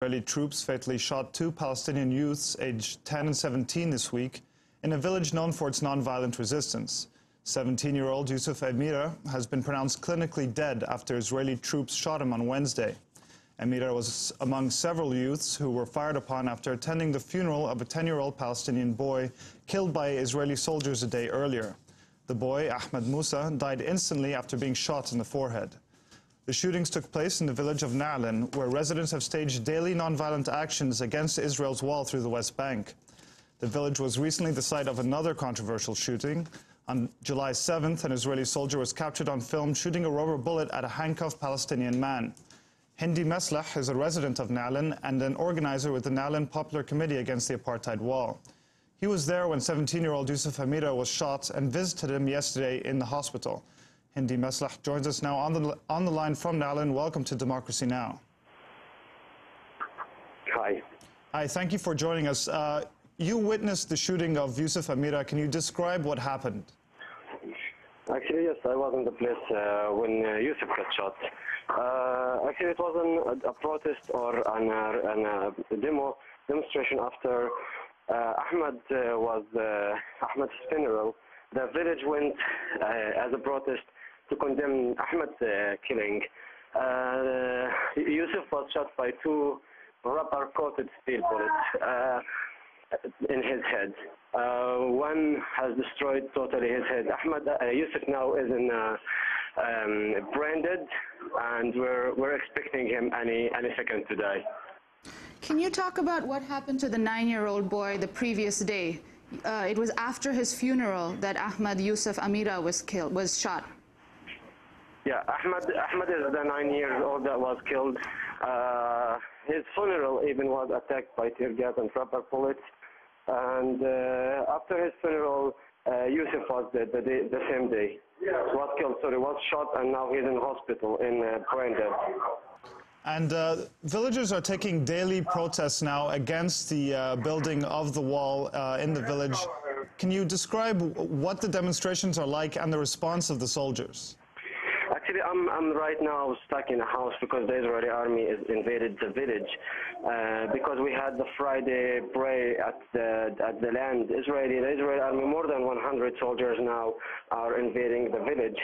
Israeli troops fatally shot two Palestinian youths aged 10 and 17 this week in a village known for its nonviolent resistance. 17-year-old Yusuf Amira has been pronounced clinically dead after Israeli troops shot him on Wednesday. Amira was among several youths who were fired upon after attending the funeral of a 10-year-old Palestinian boy killed by Israeli soldiers a day earlier. The boy, Ahmed Musa, died instantly after being shot in the forehead. The shootings took place in the village of Na'lan, where residents have staged daily nonviolent actions against Israel's wall through the West Bank. The village was recently the site of another controversial shooting. On July 7th, an Israeli soldier was captured on film shooting a rubber bullet at a handcuffed Palestinian man. Hindi Mesleh is a resident of Na'lan and an organizer with the Na'lan Popular Committee against the Apartheid wall. He was there when 17-year-old Yusuf Amira was shot and visited him yesterday in the hospital. Hindi Mesleh joins us now on the line from Na'lan. Welcome to Democracy Now! Hi. Hi, thank you for joining us. You witnessed the shooting of Yusuf Amira. Can you describe what happened? Actually, yes, I was in the place when Yusuf got shot. Actually, it wasn't a protest or a demonstration after Ahmed's funeral. The village went as a protest to condemn Ahmed's killing. Yusuf was shot by two rubber-coated steel bullets in his head. One has destroyed totally his head. Yusuf now is in branded, and we're expecting him any second to die. Can you talk about what happened to the 9-year-old boy the previous day? It was after his funeral that Ahmed Yusuf Amira was shot. Yeah, Ahmed is the 9-year-old that was killed. His funeral even was attacked by tear gas and rubber bullets. And after his funeral, Yusuf was dead the same day. Was killed, was shot, and now he's in hospital in brain dead. And villagers are taking daily protests now against the building of the wall in the village. Can you describe what the demonstrations are like and the response of the soldiers? Actually, I'm right now stuck in a house because the Israeli army has invaded the village. Because we had the Friday prayer at the land. The Israeli army, more than 100 soldiers now are invading the village,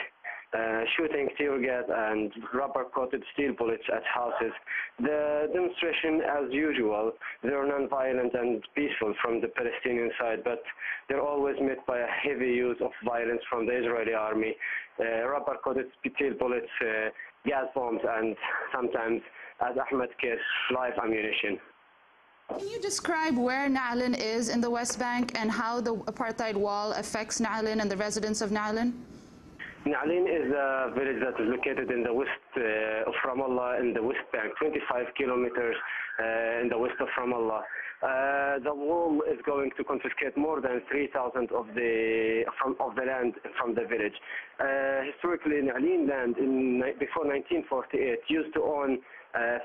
shooting tear gas and rubber-coated steel bullets at houses. The demonstration, as usual, they're non-violent and peaceful from the Palestinian side, but they're always met by a heavy use of violence from the Israeli army. Rubber-coated steel bullets, gas bombs, and sometimes, as Ahmed's case, live ammunition. Can you describe where Na'lan is in the West Bank and how the apartheid wall affects Na'lan and the residents of Na'lan? Na'lan is a village that is located in the west of Ramallah, in the West Bank, 25 kilometers in the west of Ramallah. The wall is going to confiscate more than 3,000 of the land from the village. Historically, Na'lan land before 1948 used to own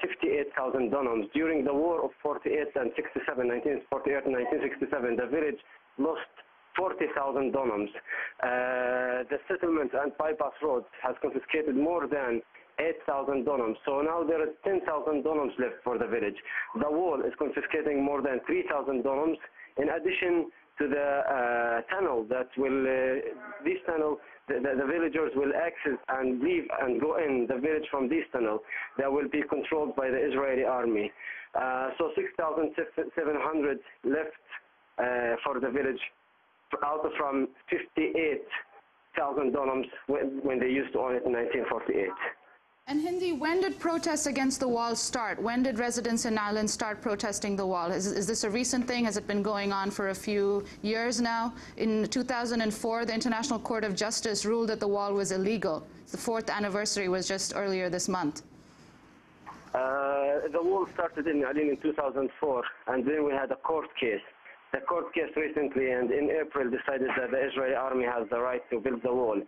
58,000 dunams. During the war of 48 and 67, 1948 and 1967, the village lost 40,000 dunams. The settlement and bypass roads has confiscated more than 8,000 dunams. So now there is 10,000 dunams left for the village. The wall is confiscating more than 3,000 dunams. In addition to the tunnel that will, this tunnel, the villagers will access and leave and go in the village from this tunnel that will be controlled by the Israeli army. So 6,700 left for the village, out from 58,000 dunams when they used to own it in 1948. And Hindi, when did protests against the wall start? When did residents in Na'lan start protesting the wall? Is this a recent thing? Has it been going on for a few years now? In 2004, the International Court of Justice ruled that the wall was illegal. The 4th anniversary was just earlier this month. The wall started in Na'lan in 2004, and then we had a court case. The court case recently, and in April, decided that the Israeli army has the right to build the wall.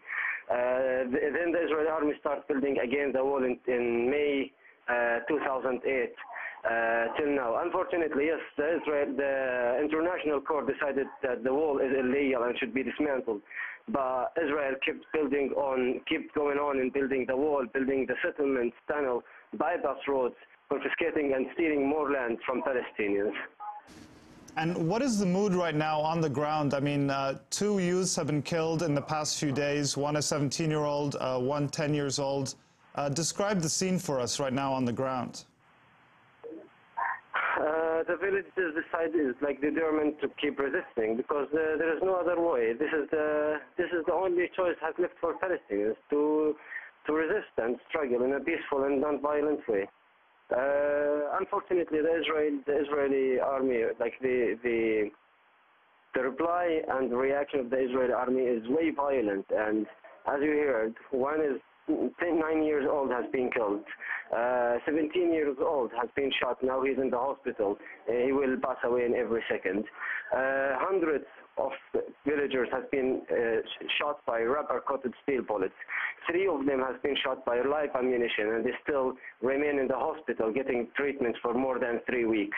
Then the Israeli army started building again the wall in May 2008 till now. Unfortunately, yes, the International Court decided that the wall is illegal and should be dismantled. But Israel kept going on and building the wall, building the settlements, tunnel, bypass roads, confiscating and stealing more land from Palestinians. And what is the mood right now on the ground? I mean, 2 youths have been killed in the past few days, one a 17-year-old, one 10 years old. Describe the scene for us right now on the ground. The village is decided, like, determined to keep resisting because there is no other way. This is the only choice has left for Palestinians to resist and struggle in a peaceful and non-violent way. Unfortunately, the Israeli army, like the reply and the reaction of the Israeli army is way violent. And as you heard, one is 9 years old has been killed. 17 years old has been shot. Now he's in the hospital. He will pass away in every second. Hundreds of villagers have been shot by rubber-coated steel bullets. 3 of them have been shot by live ammunition, and they still remain in the hospital getting treatment for more than 3 weeks.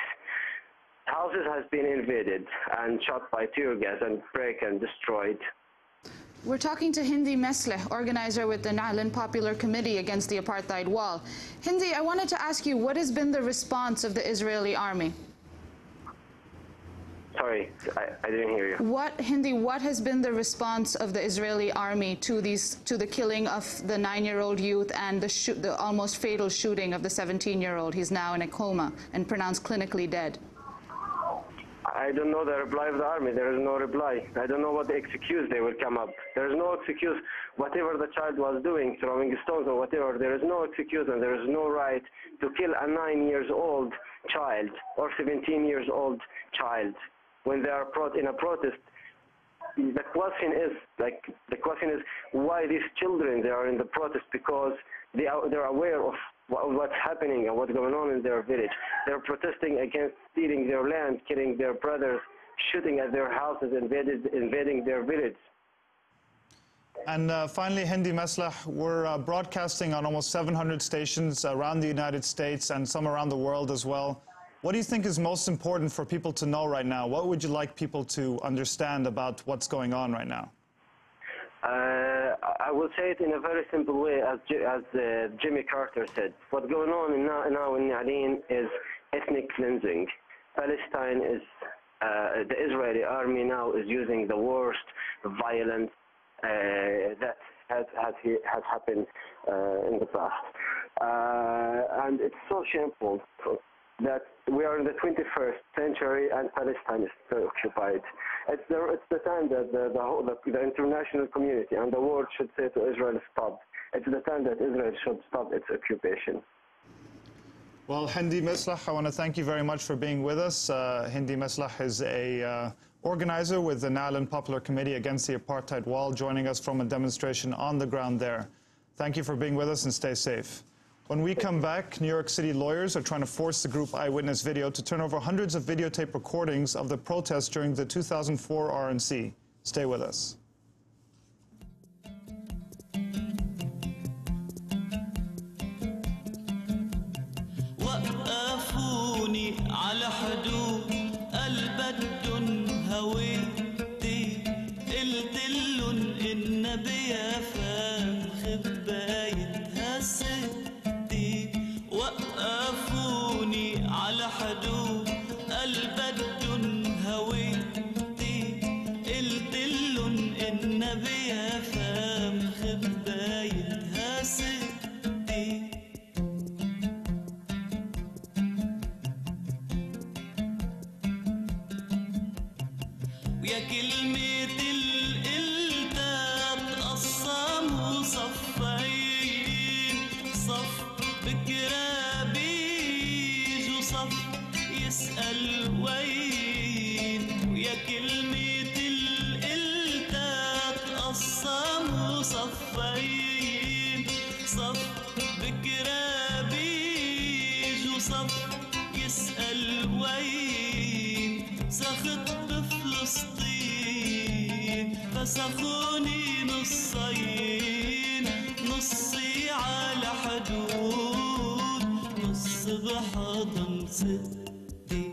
Houses have been invaded and shot by tear gas and break and destroyed. We're talking to Hindi Mesleh, organizer with the Nonviolent Popular Committee against the Apartheid Wall. Hindi, I wanted to ask you, what has been the response of the Israeli army? Sorry, I didn't hear you. What has been the response of the Israeli army to the killing of the 9-year-old youth and the almost fatal shooting of the 17-year-old? He's now in a coma and pronounced clinically dead. I don't know the reply of the army. There is no reply. I don't know what the excuse they will come up. There is no excuse. Whatever the child was doing, throwing stones or whatever, there is no excuse and there is no right to kill a 9-year-old child or 17-year-old child when they are in a protest. The question is why these children, they are in the protest because they're aware of what's happening and what's going on in their village. They're protesting against stealing their land, killing their brothers, shooting at their houses, invading their village. And finally, Hindi Mesleh, we're broadcasting on almost 700 stations around the United States and some around the world as well. What do you think is most important for people to know right now? What would you like people to understand about what's going on right now? I will say it in a very simple way, as Jimmy Carter said. What's going on now in Na'alin is ethnic cleansing. Palestine is, the Israeli army now is using the worst violence that has happened in the past. And it's so shameful that we are in the 21st century and Palestine is still occupied. It's the time that the international community and the world should say to Israel, stop. It's the time that Israel should stop its occupation. Well, Hindi Mesleh, I want to thank you very much for being with us. Hindi Mesleh is a organizer with the Nonviolent Popular Committee against the Apartheid Wall, joining us from a demonstration on the ground there. Thank you for being with us and stay safe. When we come back, New York City lawyers are trying to force the group Eyewitness Video to turn over hundreds of videotape recordings of the protests during the 2004 RNC. Stay with us. وقفوني على حدود البدن هويتي قلت لهم إن بيافا خبايتها ستي وقفوني على حدود البدن هويتي قلت لهم إن بيافا خبايتها ستي ويا كلمة القلتها تقسموا صفين صف بكرابيج وصف يسأل وين ويا كلمة القلتها تقسموا صفين صف بكرابيج وصف يسأل وين سخط بفلسطين فسخوني نصين نصي على حدود نص بحضن ستي